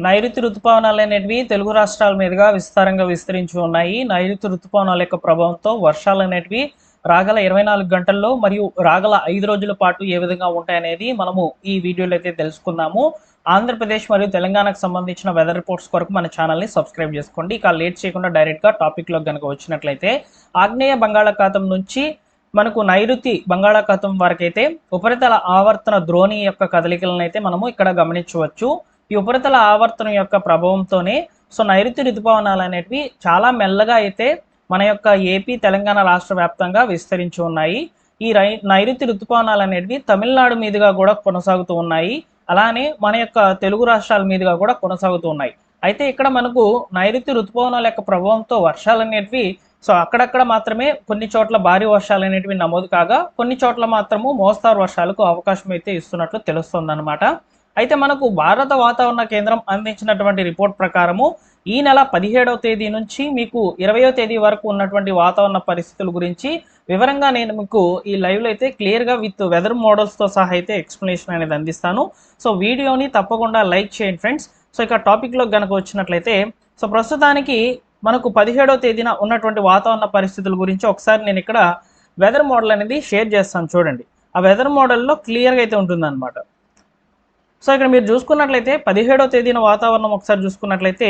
నైరుతి రుతుపవనాలు అనేటివి తెలుగు రాష్ట్రాల మీదుగా విస్తారంగా విస్తరించి ఉన్నాయి. నైరుతి రుతుపవనాల యొక్క ప్రభావంతో వర్షాలు అనేటివి రాగల 24 గంటల్లో మరియు రాగల 5 రోజుల పాటు ఏ విధంగా ఉంటాయనేది మనము ఈ వీడియోలో అయితే తెలుసుకుందాము. ఆంధ్రప్రదేశ్ మరియు తెలంగాణకు సంబంధించిన వెదర్ రిపోర్ట్స్ కొరకు మన ఛానల్ని సబ్స్క్రైబ్ చేసుకోండి. ఇక లేట్ చేయకుండా డైరెక్ట్గా టాపిక్లో కనుక వచ్చినట్లయితే ఆగ్నేయ బంగాళాఖాతం నుంచి మనకు నైరుతి బంగాళాఖాతం వరకైతే ఉపరితల ఆవర్తన ద్రోణి యొక్క కదలికలను అయితే మనము ఇక్కడ గమనించవచ్చు. ఈ ఉపరితల ఆవర్తనం యొక్క ప్రభావంతోనే నైరుతి ఋతుపవనాలు అనేటివి చాలా మెల్లగా అయితే మన యొక్క ఏపీ తెలంగాణ రాష్ట్ర వ్యాప్తంగా విస్తరించి ఉన్నాయి. ఈ నైరుతి ఋతుపవనాలు అనేటివి తమిళనాడు మీదుగా కూడా కొనసాగుతూ ఉన్నాయి. అలానే మన యొక్క తెలుగు రాష్ట్రాల మీదుగా కూడా కొనసాగుతూ ఉన్నాయి. అయితే ఇక్కడ మనకు నైరుతి ఋతుపవనాల యొక్క ప్రభావంతో వర్షాలు అనేటివి అక్కడక్కడ మాత్రమే కొన్ని చోట్ల భారీ వర్షాలు అనేటివి నమోదు కాగా కొన్ని చోట్ల మాత్రము మోస్తారు వర్షాలకు అవకాశం అయితే ఇస్తున్నట్లు తెలుస్తుంది అనమాట. అయితే మనకు భారత వాతావరణ కేంద్రం అందించినటువంటి రిపోర్ట్ ప్రకారము ఈ నెల 17వ తేదీ నుంచి మీకు 20వ తేదీ వరకు ఉన్నటువంటి వాతావరణ పరిస్థితుల గురించి వివరంగా నేను మీకు ఈ లైవ్లో అయితే క్లియర్గా విత్ వెదర్ మోడల్స్తో సహా అయితే ఎక్స్ప్లెనేషన్ అనేది అందిస్తాను. వీడియోని తప్పకుండా లైక్ చేయండి ఫ్రెండ్స్. ఇక టాపిక్లో కనుక వచ్చినట్లయితే ప్రస్తుతానికి మనకు 17వ తేదీన ఉన్నటువంటి వాతావరణ పరిస్థితుల గురించి ఒకసారి నేను ఇక్కడ వెదర్ మోడల్ అనేది షేర్ చేస్తాను చూడండి. ఆ వెదర్ మోడల్లో క్లియర్గా అయితే ఉంటుందన్నమాట. ఇక్కడ మీరు చూసుకున్నట్లయితే 17వ తేదీన వాతావరణం ఒకసారి చూసుకున్నట్లయితే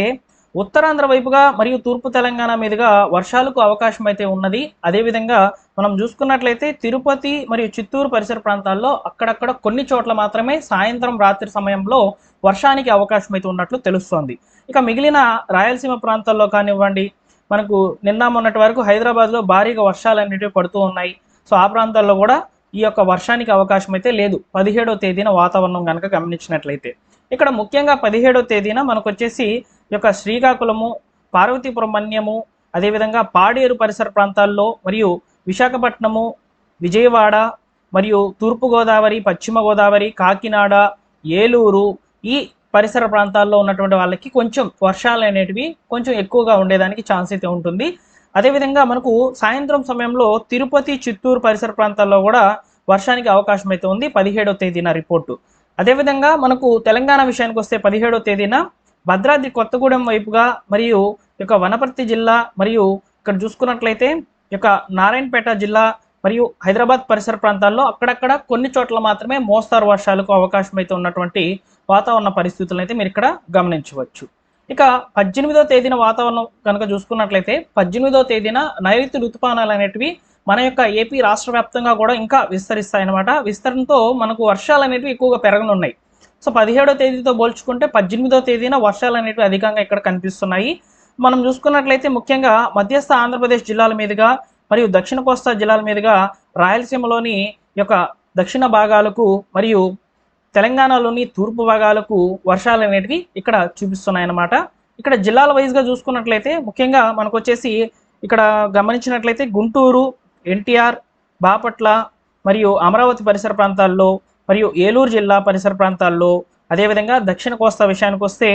ఉత్తరాంధ్ర వైపుగా మరియు తూర్పు తెలంగాణ మీదుగా వర్షాలకు అవకాశం అయితే ఉన్నది. అదేవిధంగా మనం చూసుకున్నట్లయితే తిరుపతి మరియు చిత్తూరు పరిసర ప్రాంతాల్లో అక్కడక్కడ కొన్ని చోట్ల మాత్రమే సాయంత్రం రాత్రి సమయంలో వర్షానికి అవకాశం అయితే ఉన్నట్లు తెలుస్తోంది. ఇక మిగిలిన రాయలసీమ ప్రాంతాల్లో కానివ్వండి, మనకు నిన్న మొన్నటి వరకు హైదరాబాద్లో భారీగా వర్షాలు అనేటివి పడుతూ ఉన్నాయి. ఆ ప్రాంతాల్లో కూడా ఈ యొక్క వర్షానికి అవకాశం అయితే లేదు 17వ తేదీన వాతావరణం కనుక గమనించినట్లయితే. ఇక్కడ ముఖ్యంగా 17వ తేదీన మనకు వచ్చేసి ఈ యొక్క శ్రీకాకుళము, పార్వతీపురం మన్యము, అదేవిధంగా పాడేరు పరిసర ప్రాంతాల్లో మరియు విశాఖపట్నము, విజయవాడ మరియు తూర్పుగోదావరి, పశ్చిమ గోదావరి, కాకినాడ, ఏలూరు ఈ పరిసర ప్రాంతాల్లో ఉన్నటువంటి వాళ్ళకి కొంచెం వర్షాలు అనేటివి కొంచెం ఎక్కువగా ఉండేదానికి ఛాన్స్ అయితే ఉంటుంది. అదేవిధంగా మనకు సాయంత్రం సమయంలో తిరుపతి, చిత్తూరు పరిసర ప్రాంతాల్లో కూడా వర్షానికి అవకాశం అయితే ఉంది 17వ తేదీన రిపోర్టు. అదేవిధంగా మనకు తెలంగాణ విషయానికి వస్తే 17వ తేదీన భద్రాద్రి కొత్తగూడెం వైపుగా మరియు యొక్క వనపర్తి జిల్లా మరియు ఇక్కడ చూసుకున్నట్లయితే యొక్క నారాయణపేట జిల్లా మరియు హైదరాబాద్ పరిసర ప్రాంతాల్లో అక్కడక్కడ కొన్ని చోట్ల మాత్రమే మోస్తారు వర్షాలకు అవకాశం అయితే ఉన్నటువంటి వాతావరణ పరిస్థితులను అయితే మీరు ఇక్కడ గమనించవచ్చు. ఇక 18వ తేదీన వాతావరణం కనుక చూసుకున్నట్లయితే 18వ తేదీన నైరుతి ఋతుపవనాలు అనేటివి మన యొక్క ఏపీ రాష్ట్ర వ్యాప్తంగా కూడా ఇంకా విస్తరిస్తాయన్నమాట. విస్తరణతో మనకు వర్షాలు అనేటివి ఎక్కువగా పెరగనున్నాయి. 17వ తేదీతో పోల్చుకుంటే 18వ తేదీన వర్షాలు అనేటివి అధికంగా ఇక్కడ కనిపిస్తున్నాయి. మనం చూసుకున్నట్లయితే ముఖ్యంగా మధ్యస్థ ఆంధ్రప్రదేశ్ జిల్లాల మీదుగా మరియు దక్షిణ కోస్తా జిల్లాల మీదుగా రాయలసీమలోని యొక్క దక్షిణ భాగాలకు మరియు తెలంగాణలోని తూర్పు భాగాలకు వర్షాలు అనేటివి ఇక్కడ చూపిస్తున్నాయన్నమాట. ఇక్కడ జిల్లాల వైజ్గా చూసుకున్నట్లయితే ముఖ్యంగా మనకు వచ్చేసి ఇక్కడ గమనించినట్లయితే గుంటూరు, ఎన్టీఆర్, బాపట్ల మరియు అమరావతి పరిసర ప్రాంతాల్లో మరియు ఏలూరు జిల్లా పరిసర ప్రాంతాల్లో, అదేవిధంగా దక్షిణ కోస్తా విషయానికి వస్తే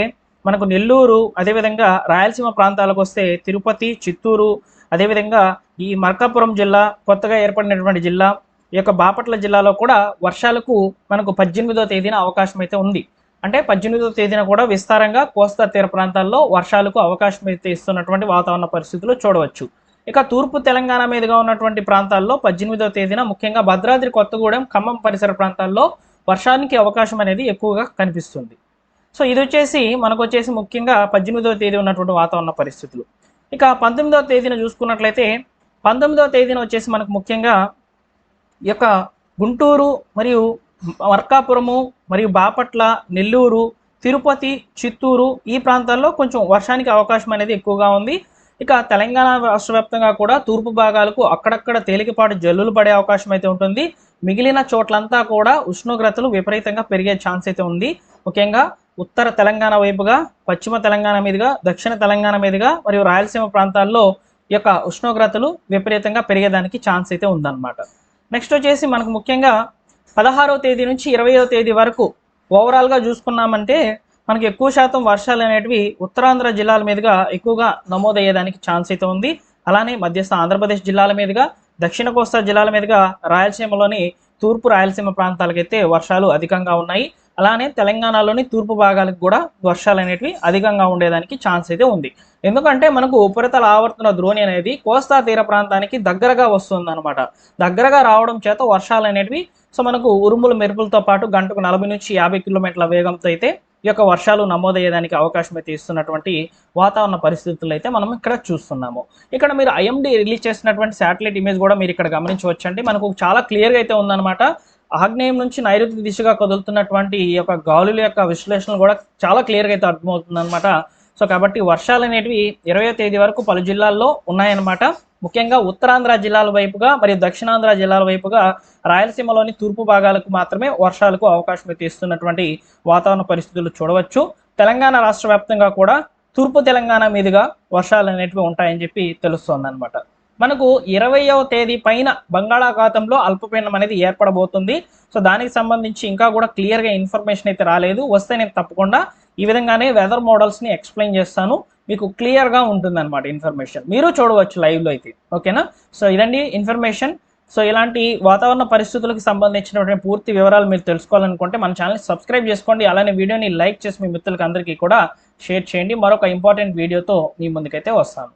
మనకు నెల్లూరు, అదేవిధంగా రాయలసీమ ప్రాంతాలకు వస్తే తిరుపతి, చిత్తూరు, అదేవిధంగా ఈ మార్కాపురం జిల్లా కొత్తగా ఏర్పడినటువంటి జిల్లా ఈ యొక్క బాపట్ల జిల్లాలో కూడా వర్షాలకు మనకు 18వ తేదీన అవకాశం అయితే ఉంది. అంటే 18వ తేదీన కూడా విస్తారంగా కోస్తా తీర ప్రాంతాల్లో వర్షాలకు అవకాశం అయితే ఇస్తున్నటువంటి వాతావరణ పరిస్థితులు చూడవచ్చు. ఇక తూర్పు తెలంగాణ మీదుగా ఉన్నటువంటి ప్రాంతాల్లో 18వ తేదీన ముఖ్యంగా భద్రాద్రి కొత్తగూడెం, ఖమ్మం పరిసర ప్రాంతాల్లో వర్షానికి అవకాశం అనేది ఎక్కువగా కనిపిస్తుంది. ఇది వచ్చేసి మనకు వచ్చేసి ముఖ్యంగా 18వ తేదీ ఉన్నటువంటి వాతావరణ పరిస్థితులు. ఇక 19వ తేదీన చూసుకున్నట్లయితే 19వ తేదీన వచ్చేసి మనకు ముఖ్యంగా ఈ యొక్క గుంటూరు మరియు మార్కాపురము మరియు బాపట్ల, నెల్లూరు, తిరుపతి, చిత్తూరు ఈ ప్రాంతాల్లో కొంచెం వర్షానికి అవకాశం అనేది ఎక్కువగా ఉంది. ఇక తెలంగాణ రాష్ట్ర వ్యాప్తంగా కూడా తూర్పు భాగాలకు అక్కడక్కడ తేలికపాటి జల్లులు పడే అవకాశం అయితే ఉంటుంది. మిగిలిన చోట్లంతా కూడా ఉష్ణోగ్రతలు విపరీతంగా పెరిగే ఛాన్స్ అయితే ఉంది. ముఖ్యంగా ఉత్తర తెలంగాణ వైపుగా, పశ్చిమ తెలంగాణ మీదుగా, దక్షిణ తెలంగాణ మీదుగా మరియు రాయలసీమ ప్రాంతాల్లో ఈ యొక్క ఉష్ణోగ్రతలు విపరీతంగా పెరిగేదానికి ఛాన్స్ అయితే ఉందన్నమాట. నెక్స్ట్ వచ్చేసి మనకు ముఖ్యంగా 16వ తేదీ నుంచి 20వ తేదీ వరకు ఓవరాల్గా చూసుకున్నామంటే మనకి ఎక్కువ శాతం వర్షాలు అనేటివి ఉత్తరాంధ్ర జిల్లాల మీదుగా ఎక్కువగా నమోదయ్యేదానికి ఛాన్స్ అయితే ఉంది. అలానే మధ్యస్థ ఆంధ్రప్రదేశ్ జిల్లాల మీదుగా, దక్షిణ కోస్తా జిల్లాల మీదుగా రాయలసీమలోని తూర్పు రాయలసీమ ప్రాంతాలకైతే వర్షాలు అధికంగా ఉన్నాయి. అలానే తెలంగాణలోని తూర్పు భాగాలకు కూడా వర్షాలు అనేటివి అధికంగా ఉండేదానికి ఛాన్స్ అయితే ఉంది. ఎందుకంటే మనకు ఉపరితల ఆవర్తన ద్రోణి అనేది కోస్తా తీర ప్రాంతానికి దగ్గరగా వస్తుందన్నమాట. దగ్గరగా రావడం చేత వర్షాలు అనేటివి మనకు ఉరుములు మెరుపులతో పాటు గంటకు 40 నుంచి 50 కిలోమీటర్ల వేగంతో అయితే ఈ యొక్క వర్షాలు నమోదయ్యేదానికి అవకాశం అయితే ఇస్తున్నటువంటి వాతావరణ పరిస్థితులు అయితే మనం ఇక్కడ చూస్తున్నాము. ఇక్కడ మీరు ఐఎండీ రిలీజ్ చేసినటువంటి శాటిలైట్ ఇమేజ్ కూడా మీరు ఇక్కడ గమనించవచ్చండి. మనకు చాలా క్లియర్గా అయితే ఉందన్నమాట. ఆగ్నేయం నుంచి నైరుతి దిశగా కదులుతున్నటువంటి ఈ యొక్క గాలుల యొక్క విశ్లేషణలు కూడా చాలా క్లియర్గా అయితే అర్థమవుతుందన్నమాట. కాబట్టి వర్షాలు అనేటివి 20వ తేదీ వరకు పలు జిల్లాల్లో ఉన్నాయన్నమాట. ముఖ్యంగా ఉత్తరాంధ్ర జిల్లాల వైపుగా మరియు దక్షిణాంధ్ర జిల్లాల వైపుగా రాయలసీమలోని తూర్పు భాగాలకు మాత్రమే వర్షాలకు అవకాశం అయితే ఇస్తున్నటువంటి వాతావరణ పరిస్థితులు చూడవచ్చు. తెలంగాణ రాష్ట్ర వ్యాప్తంగా కూడా తూర్పు తెలంగాణ మీదుగా వర్షాలు అనేటివి ఉంటాయని చెప్పి తెలుస్తోంది అనమాట. మనకు 20వ తేదీ పైన బంగాళాఖాతంలో అల్పపీడనం అనేది ఏర్పడబోతుంది. దానికి సంబంధించి ఇంకా కూడా క్లియర్గా ఇన్ఫర్మేషన్ అయితే రాలేదు. వస్తే నేను తప్పకుండా ఈ విధంగానే వెదర్ మోడల్స్ని ఎక్స్ప్లెయిన్ చేస్తాను. మీకు క్లియర్గా ఉంటుందన్నమాట ఇన్ఫర్మేషన్. మీరు చూడవచ్చు లైవ్లో అయితే. ఓకేనా? ఇదండి ఇన్ఫర్మేషన్. ఇలాంటి వాతావరణ పరిస్థితులకు సంబంధించినటువంటి పూర్తి వివరాలు మీరు తెలుసుకోవాలనుకుంటే మన ఛానల్ని సబ్స్క్రైబ్ చేసుకోండి. అలానే వీడియోని లైక్ చేసి మీ మిత్రులకు అందరికీ కూడా షేర్ చేయండి. మరొక ఇంపార్టెంట్ వీడియోతో మీ ముందుకైతే వస్తాను.